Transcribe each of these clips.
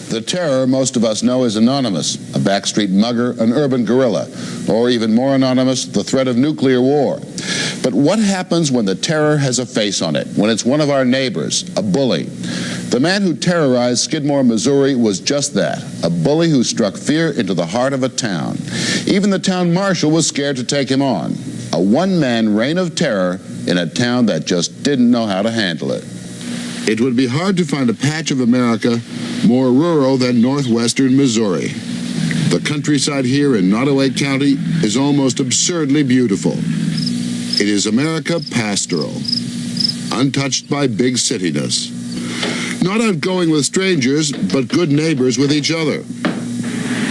The terror most of us know is anonymous, a backstreet mugger, an urban guerrilla, or even more anonymous, the threat of nuclear war. But what happens when the terror has a face on it, when it's one of our neighbors, a bully? The man who terrorized Skidmore, Missouri was just that, a bully who struck fear into the heart of a town. Even the town marshal was scared to take him on. A one-man reign of terror in a town that just didn't know how to handle it. It would be hard to find a patch of America more rural than northwestern Missouri. The countryside here in Nottoway County is almost absurdly beautiful. It is America pastoral, untouched by big cityness. Not outgoing with strangers, but good neighbors with each other.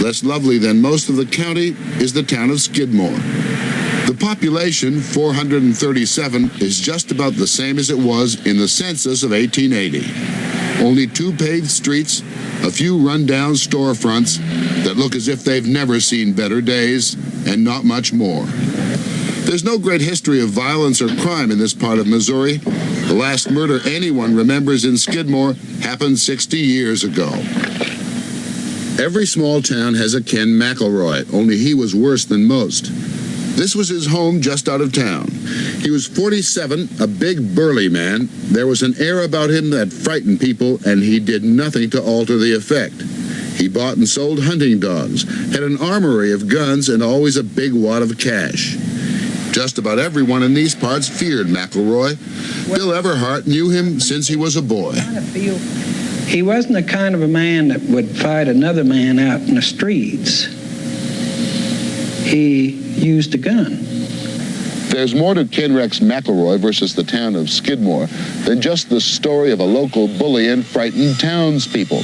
Less lovely than most of the county is the town of Skidmore. The population, 437, is just about the same as it was in the census of 1880. Only 2 paved streets, a few run-down storefronts that look as if they've never seen better days, and not much more. There's no great history of violence or crime in this part of Missouri. The last murder anyone remembers in Skidmore happened 60 years ago. Every small town has a Ken McElroy, only he was worse than most. This was his home just out of town. He was 47, a big burly man. There was an air about him that frightened people, and he did nothing to alter the effect. He bought and sold hunting dogs, had an armory of guns, and always a big wad of cash. Just about everyone in these parts feared McElroy. Bill Everhart knew him since he was a boy. He wasn't the kind of a man that would fight another man out in the streets. He used a gun. There's more to Ken Rex McElroy versus the town of Skidmore than just the story of a local bully and frightened townspeople.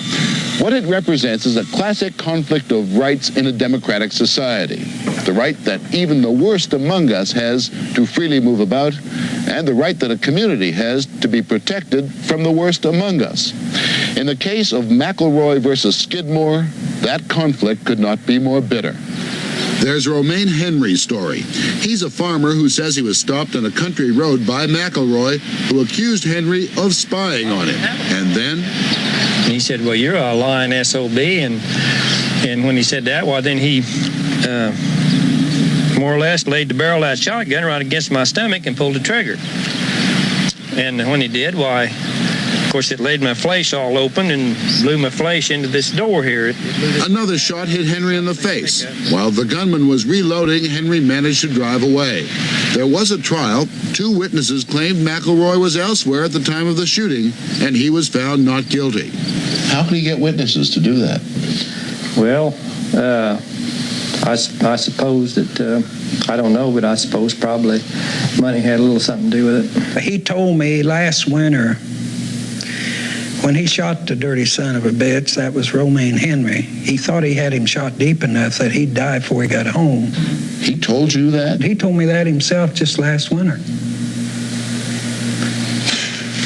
What it represents is a classic conflict of rights in a democratic society. The right that even the worst among us has to freely move about, and the right that a community has to be protected from the worst among us. In the case of McElroy versus Skidmore, that conflict could not be more bitter. There's Romaine Henry's story. He's a farmer who says he was stopped on a country road by McElroy, who accused Henry of spying on him. And then he said, well, you're a lying SOB. And when he said that, well, then he more or less laid the barrel of that shotgun right against my stomach and pulled the trigger. And when he did, why, of course, it laid my flesh all open and blew my flesh into this door here. Another shot hit Henry in the face. While the gunman was reloading, Henry managed to drive away. There was a trial. 2 witnesses claimed McElroy was elsewhere at the time of the shooting, and he was found not guilty. How could he get witnesses to do that? Well, I suppose that, I don't know, but I suppose probably money had a little something to do with it. He told me last winter, when he shot the dirty son of a bitch, that was Romaine Henry, he thought he had him shot deep enough that he'd die before he got home. He told you that? He told me that himself just last winter.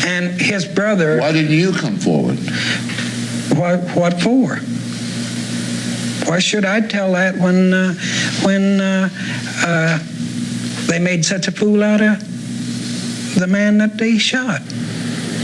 And his brother... Why didn't you come forward? What for? Why should I tell that when they made such a fool out of the man that they shot?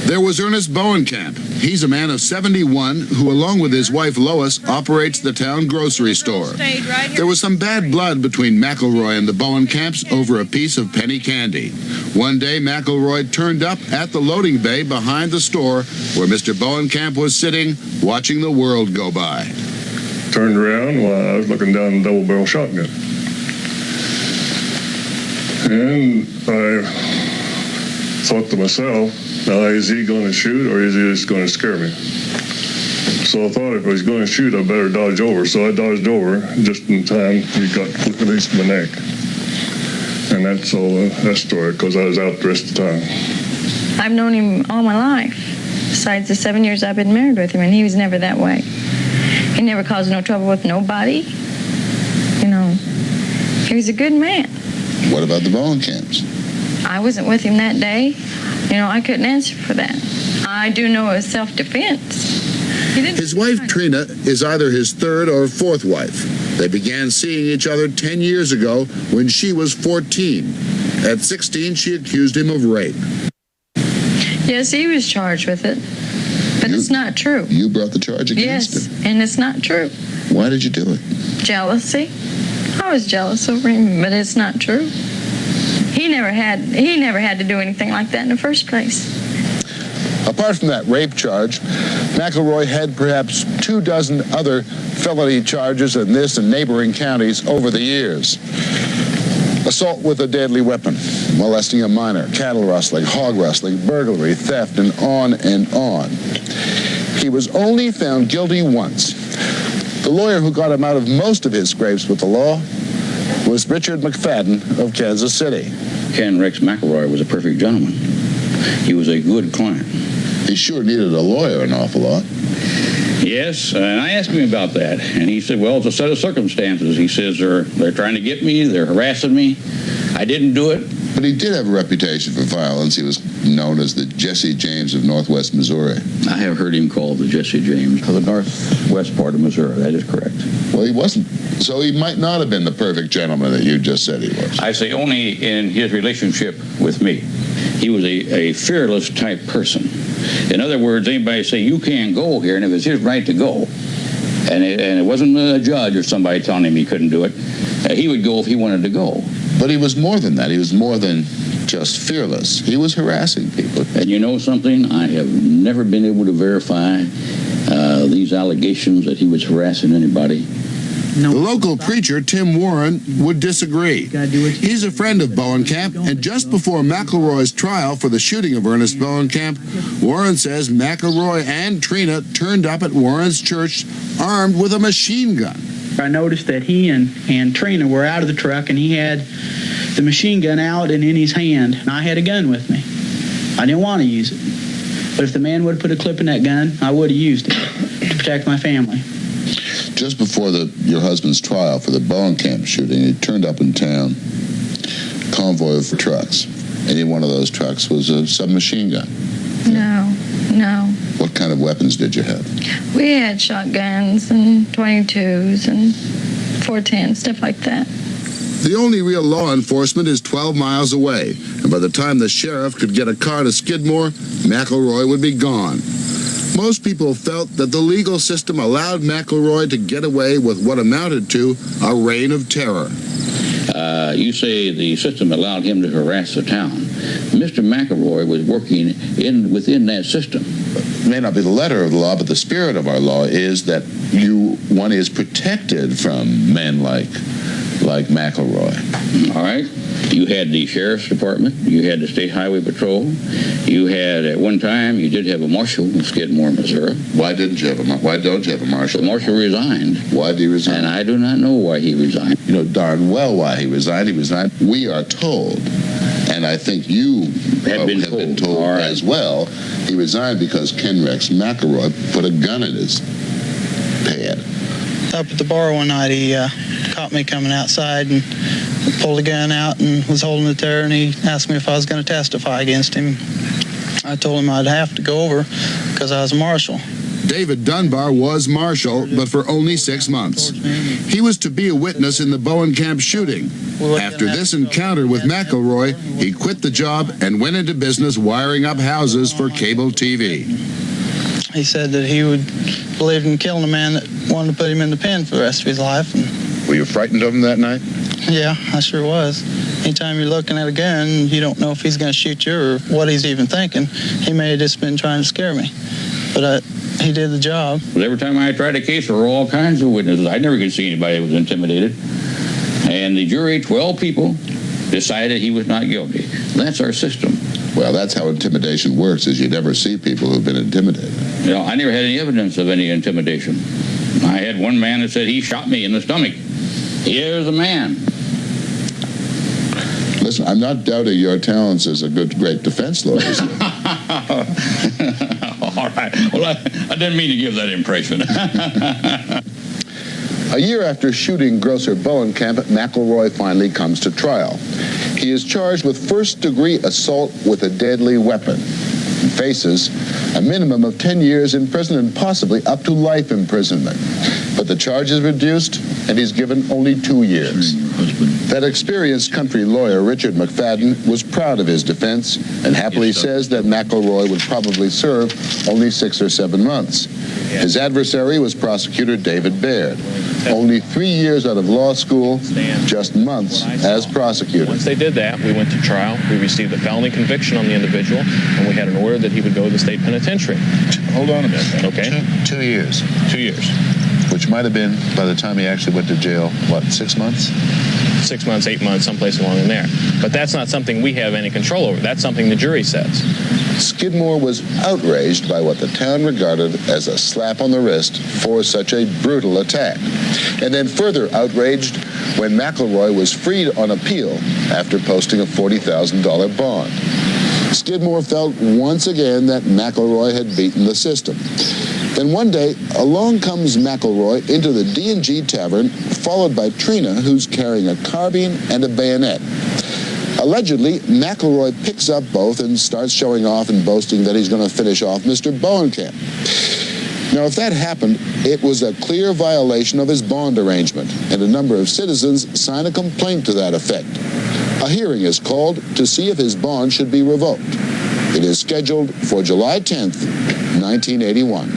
There was Ernest Bowenkamp. He's a man of 71 who, along with his wife Lois, operates the town grocery store. There was some bad blood between McElroy and the Bowenkamps over a piece of penny candy. One day, McElroy turned up at the loading bay behind the store where Mr. Bowenkamp was sitting, watching the world go by. Turned around while I was looking down the double-barrel shotgun. And I thought to myself, now, is he going to shoot or is he just going to scare me? So I thought if I was going to shoot, I better dodge over. So I dodged over just in time. He got at least my neck. And that's all that story, because I was out the rest of the time. I've known him all my life, besides the 7 years I've been married with him, and he was never that way. He never caused no trouble with nobody. You know, he was a good man. What about the Bowenkamps? I wasn't with him that day. You know, I couldn't answer for that. I do know it was self-defense. His wife, Trina, is either his 3rd or 4th wife. They began seeing each other 10 years ago when she was 14. At 16, she accused him of rape. Yes, he was charged with it. But it's not true. You brought the charge against Yes, him. and it's not true. Why did you do it? Jealousy. I was jealous over him, but it's not true. He never had to do anything like that in the first place. Apart from that rape charge, McElroy had perhaps 24 other felony charges in this and neighboring counties over the years. Assault with a deadly weapon, molesting a minor, cattle rustling, hog rustling, burglary, theft, and on and on. He was only found guilty once. The lawyer who got him out of most of his scrapes with the law was Richard McFadden of Kansas City. Ken Rex McElroy was a perfect gentleman. He was a good client. He sure needed a lawyer an awful lot. Yes, and I asked him about that, and he said, well, it's a set of circumstances. He says they're trying to get me, they're harassing me. I didn't do it. But he did have a reputation for violence. He was known as the Jesse James of Northwest Missouri. I have heard him called the Jesse James of the northwest part of Missouri. That is correct. Well, he wasn't. So he might not have been the perfect gentleman that you just said he was. I say only in his relationship with me. He was a fearless type person. In other words, anybody say, you can't go here, and if it's his right to go, and it wasn't a judge or somebody telling him he couldn't do it, he would go if he wanted to go. But he was more than that. He was more than just fearless. He was harassing people. And you know something? I have never been able to verify these allegations that he was harassing anybody. The local preacher, Tim Warren, would disagree. He's a friend of Bowenkamp, and just before McElroy's trial for the shooting of Ernest Bowenkamp, Warren says McElroy and Trina turned up at Warren's church armed with a machine gun. I noticed that he and Trina were out of the truck, and he had the machine gun out and in his hand, and I had a gun with me. I didn't want to use it. But if the man would have put a clip in that gun, I would have used it to protect my family. Just before your husband's trial for the Bowenkamp shooting, he turned up in town, convoy of trucks. And in one of those trucks was a submachine gun. No. What kind of weapons did you have? We had shotguns and 22s and 410s, stuff like that. The only real law enforcement is 12 miles away, and by the time the sheriff could get a car to Skidmore, McElroy would be gone. Most people felt that the legal system allowed McElroy to get away with what amounted to a reign of terror. You say the system allowed him to harass the town. Mr. McElroy was working within that system. It may not be the letter of the law, but the spirit of our law is that one is protected from men like McElroy. All right. You had the sheriff's department. You had the state highway patrol. You had, at one time, you did have a marshal in Skidmore, Missouri. Why don't you have a marshal? The marshal resigned. Why did he resign? And I do not know why he resigned. You know darn well why he resigned. He resigned. We are told, and I think you have been told right. as well, he resigned because Ken Rex McElroy put a gun in his pad. Up at the bar one night, he caught me coming outside and pulled a gun out and was holding it there, and he asked me if I was going to testify against him. I told him I'd have to go over because I was a marshal. David Dunbar was marshal, but for only 6 months. He was to be a witness in the Bowenkamp shooting. After this encounter with McElroy, he quit the job and went into business wiring up houses for cable TV. He said that he would believe in killing a man that wanted to put him in the pen for the rest of his life. And Were you frightened of him that night? yeah, I sure was. Anytime you're looking at a gun, you don't know if he's going to shoot you or what he's even thinking. He may have just been trying to scare me. But he did the job. But every time I tried a case, there were all kinds of witnesses. I never could see anybody that was intimidated. And the jury, 12 people, decided he was not guilty. That's our system. Well, that's how intimidation works, is you never see people who've been intimidated. You know, I never had any evidence of any intimidation. I had one man that said he shot me in the stomach. Here's a man. Listen, I'm not doubting your talents as a great defense lawyer. All right. Well, I didn't mean to give that impression. A year after shooting grocer Bowenkamp, McElroy finally comes to trial. He is charged with first-degree assault with a deadly weapon. faces a minimum of 10 years in prison and possibly up to life imprisonment. But the charge is reduced, and he's given only 2 years. That experienced country lawyer, Richard McFadden, was proud of his defense and happily says that McElroy would probably serve only 6 or 7 months. His adversary was prosecutor David Baird. Only 3 years out of law school, just months as prosecutor. Once they did that, we went to trial. We received a felony conviction on the individual, and we had an order that he would go to the state penitentiary. Hold on a minute. Okay. 2 years. 2 years. Which might have been, by the time he actually went to jail, what, 6 months? 6 months, 8 months, someplace along in there. But that's not something we have any control over. That's something the jury says. Skidmore was outraged by what the town regarded as a slap on the wrist for such a brutal attack. And then further outraged when McElroy was freed on appeal after posting a $40,000 bond. Skidmore felt once again that McElroy had beaten the system. Then one day, along comes McElroy into the D&G Tavern, followed by Trina, who's carrying a carbine and a bayonet. Allegedly, McElroy picks up both and starts showing off and boasting that he's going to finish off Mr. Bowenkamp. Now, if that happened, it was a clear violation of his bond arrangement, and a number of citizens sign a complaint to that effect. A hearing is called to see if his bond should be revoked. It is scheduled for July 10th, 1981.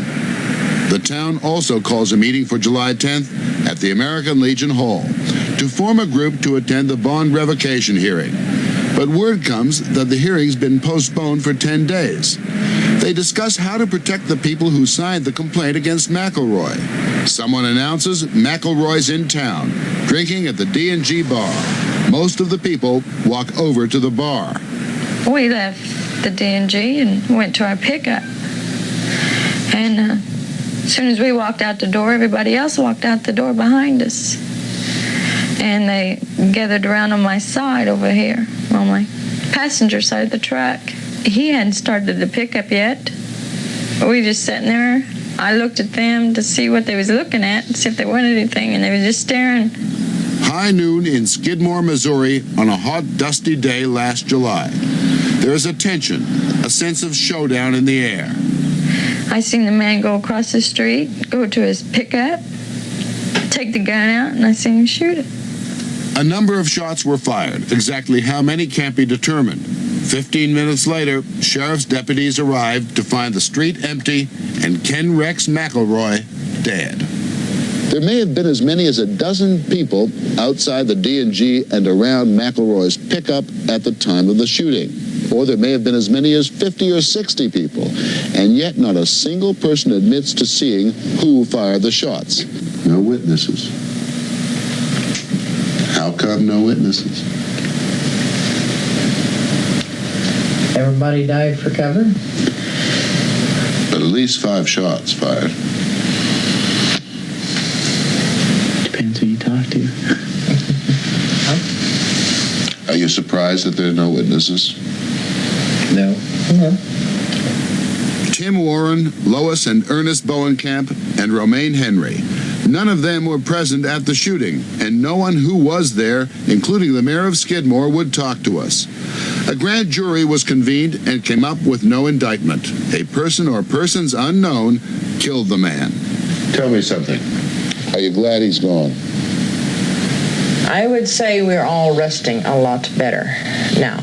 The town also calls a meeting for July 10th at the American Legion Hall to form a group to attend the bond revocation hearing. But word comes that the hearing's been postponed for 10 days. They discuss how to protect the people who signed the complaint against McElroy. Someone announces McElroy's in town, drinking at the D&G bar. Most of the people walk over to the bar. We left the D&G and went to our pickup. And as soon as we walked out the door, everybody else walked out the door behind us. And they gathered around on my side over here, on my passenger side of the truck. He hadn't started the pickup yet. We just sitting there. I looked at them to see what they was looking at, see if they wanted anything, and they were just staring. High noon in Skidmore, Missouri, on a hot, dusty day last July. There is a tension, a sense of showdown in the air. I seen the man go across the street, go to his pickup, take the gun out, and I seen him shoot it. A number of shots were fired. Exactly how many can't be determined. 15 minutes later, sheriff's deputies arrived to find the street empty and Ken Rex McElroy dead. There may have been as many as a dozen people outside the D&G and around McElroy's pickup at the time of the shooting. Or there may have been as many as 50 or 60 people. And yet not a single person admits to seeing who fired the shots. No witnesses. How come no witnesses? Everybody died for cover? But at least 5 shots fired. Depends who you talk to. Are you surprised that there are no witnesses? No. Tim Warren, Lois and Ernest Bowenkamp, and Romaine Henry. None of them were present at the shooting, and no one who was there, including the mayor of Skidmore, would talk to us. A grand jury was convened and came up with no indictment. A person or persons unknown killed the man. Tell me something. Are you glad he's gone? I would say we're all resting a lot better now,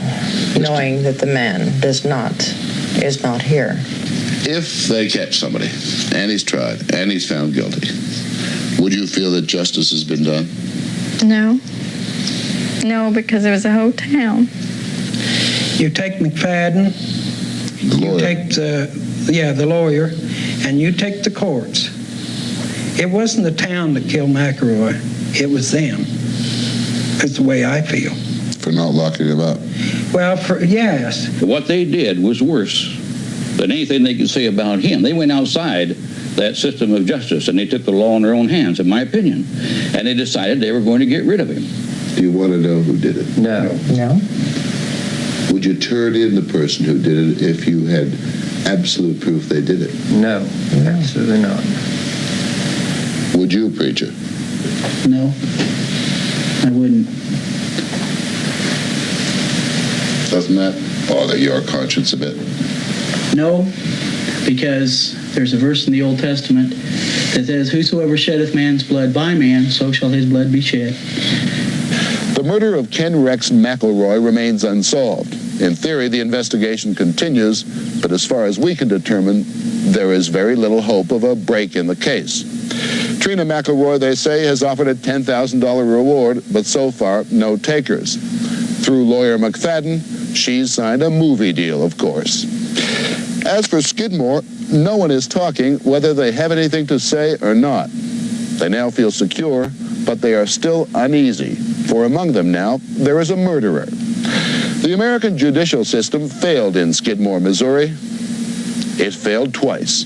knowing that the man is not here. If they catch somebody, and he's tried, and he's found guilty, would you feel that justice has been done? No. No, because it was a whole town. You take McFadden, The lawyer. you take the lawyer, and you take the courts. It wasn't the town that killed McElroy. It was them. That's the way I feel. For not locking him up. Well, yes. What they did was worse than anything they could say about him. They went outside that system of justice, and they took the law in their own hands, in my opinion. And they decided they were going to get rid of him. Do you want to know who did it? No. No? Would you turn in the person who did it if you had absolute proof they did it? No. Absolutely not. Would you, preacher? No, I wouldn't. Doesn't that bother your conscience a bit? No, because there's a verse in the Old Testament that says, "Whosoever sheddeth man's blood by man, so shall his blood be shed." The murder of Ken Rex McElroy remains unsolved. In theory, the investigation continues, but as far as we can determine, there is very little hope of a break in the case. Trina McElroy, they say, has offered a $10,000 reward, but so far, no takers. Through lawyer McFadden, she's signed a movie deal, of course. As for Skidmore, no one is talking whether they have anything to say or not. They now feel secure, but they are still uneasy, for among them now, there is a murderer. The American judicial system failed in Skidmore, Missouri. It failed twice.